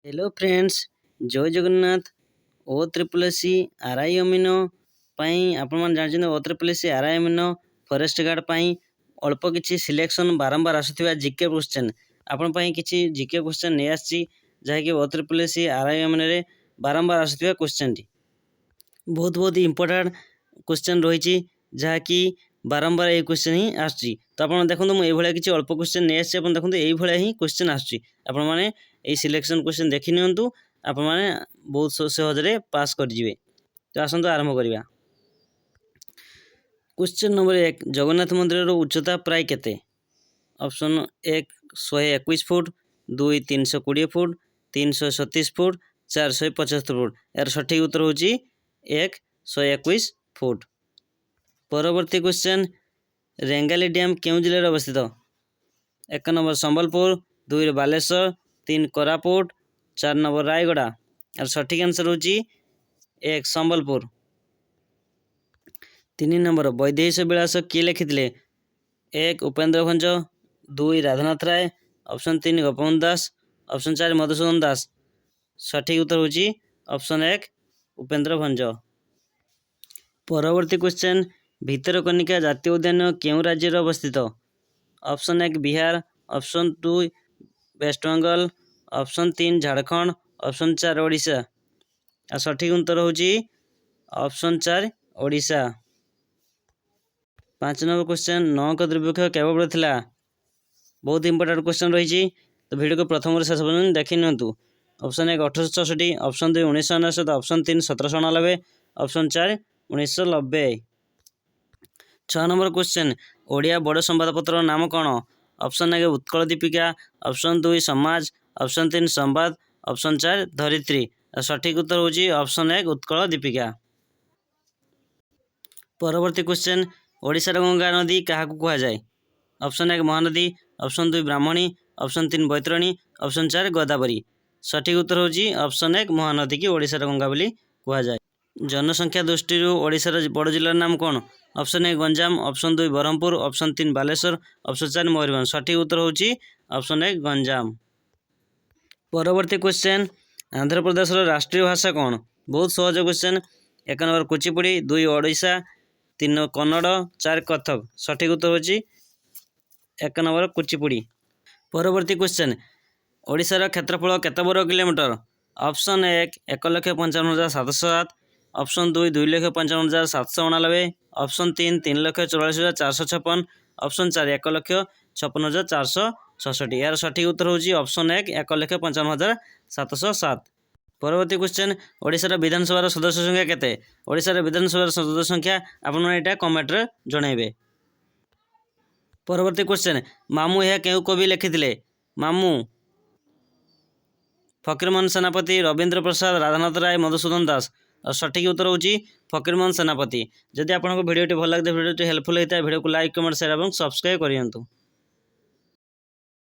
Hello friends, जय Jagannath. O triple S RI अमीनो आपण जान ओ ट्रिपल एस आरआई अमीनो फॉरेस्ट गार्ड अल्प किसी सिलेक्शन बारंबार आसुवा जीके क्वेश्चन आपण किसी जीके क्वेश्चन नहीं आसी जहाँकि ओ ट्रिपल एस आरआई अमीनो बारंबार आसुवा क्वेश्चन टी बहुत बहुत इंपोर्टेंट क्वेश्चन रही जहाँकि बारंबार ये क्वेश्चन ही आसुची। तो आप देखो मुझे किसी अल्प क्वेश्चन नहीं आसी देखो ये ही क्वेश्चन आसने सिलेक्शन क्वेश्चन देखी नियंतु आपण मैंने बहुत सहजरे पास करेंगे। तो आसतु आरंभ करवा। क्वेश्चन नंबर 1, जगन्नाथ मंदिर उच्चता प्राय केते? Option 1 121 foot, 2 320 foot, 337 foot, 4 175 foot. यार सठिक उत्तर हूँ 1 121 फुट। परवर्ती क्वेश्चन, रेंगाली डैम क्यों जिले अवस्थित? 1 नंबर संबलपुर, 2 बालेश्वर, 3 कोरापुट, 4 नंबर रायगड़ा। और सठिक आंसर हूँ 1 संबलपुर। 3 नंबर वैदेहीश विलास किए लिखिले? 1 उपेन्द्र भंज, 2 राधानाथ राय, ऑप्शन 3 गोपबंधु दास, ऑप्शन 4 मधुसूदन दास। सठिक उत्तर हूँ ऑप्शन 1 उपेन्द्र भंज। परवर्ती क्वेश्चन, भितरकनिका जातीय उद्यान क्यों राज्य अवस्थित? Option 1 Bihar, option 2 west Bengal, option 3 Jharkhand, option 4 Odisha. सठिक उत्तर हूँ ऑप्शन 4 ओडिशा। 5 नंबर क्वेश्चन, नौक दुर्भिक्ष केवल पड़ता? बहुत इंपोर्टेंट क्वेश्चन रही। तो वीडियो को प्रथम शेष पर्यटन देखी नियंतु। Option 1 1864, option 2 1999, option 3 1799, option 4 1990। 6 number question, Odia बड़ संवादपत्र नाम कौन? ऑप्शन 1 उत्कल दीपिका, ऑप्शन 2 समाज, ऑप्शन 3 संवाद, ऑप्शन 4 धरित्री। सठिक उत्तर हूँ ऑप्शन 1 उत्कल दीपिका। परवर्ती क्वेश्चन, ओडिशार गंगा नदी क्या कह जाए? ऑप्शन 1 महानदी, ऑप्शन 2 ब्राह्मणी, ऑप्शन 3 बैतरणी, ऑप्शन 4 गोदावरी। सठिक उत्तर हूँ ऑप्शन 1 महानदी की ओडिशार गंगा बोली कह जाए। जनसंख्या दृष्टि ओडिशार बड़ जिलार नाम कौन? Option 1 Ganjam, option 2 Brahmapur, option 3 Baleshwar, option 4 Mayurbhanj. सठिक उत्तर हूँ ऑप्शन 1 गंजाम। परवर्ती क्वेश्चन, आंध्र प्रदेश राष्ट्रीय भाषा कौन? बहुत सहज क्वेश्चन। 1 नंबर कुचिपुड़ी, 2 ओडिशा, 3 कन्नड़, 4 कथक। सठिक उत्तर हूँ 1 नंबर कुचिपुड़ी। परवर्ती क्वेश्चन, ओडिशार क्षेत्रफल केते वर्ग kilometre? Option 1 1,55,707, option 2 2,55,789, option 3 3,44,456, option 4 1,56,466। यार सठिक उत्तर हूँ ऑप्शन 1 1,55,707। परवर्ती क्वेश्चन, ओडिशार विधानसभा सदस्य संख्या केते? ओडिशार विधानसभा सदस्य संख्या आपण यहाँ कमेंट रे जनइबे। परवर्ती क्वेश्चन, मामू यह क्यों कवि लिखिले? मामू फकीरमोहन सेनापति, रविंद्र प्रसाद, राधानाथ राय, मधुसूदन दास। और सठिक उत्तर हूँ फकीरमोहन सेनापति। जदि आपको वीडियो भल लगे, वीडियो हेल्पफुल होता है, वीडियो को लाइक कमेंट शेयर और सब्सक्राइब करूँ।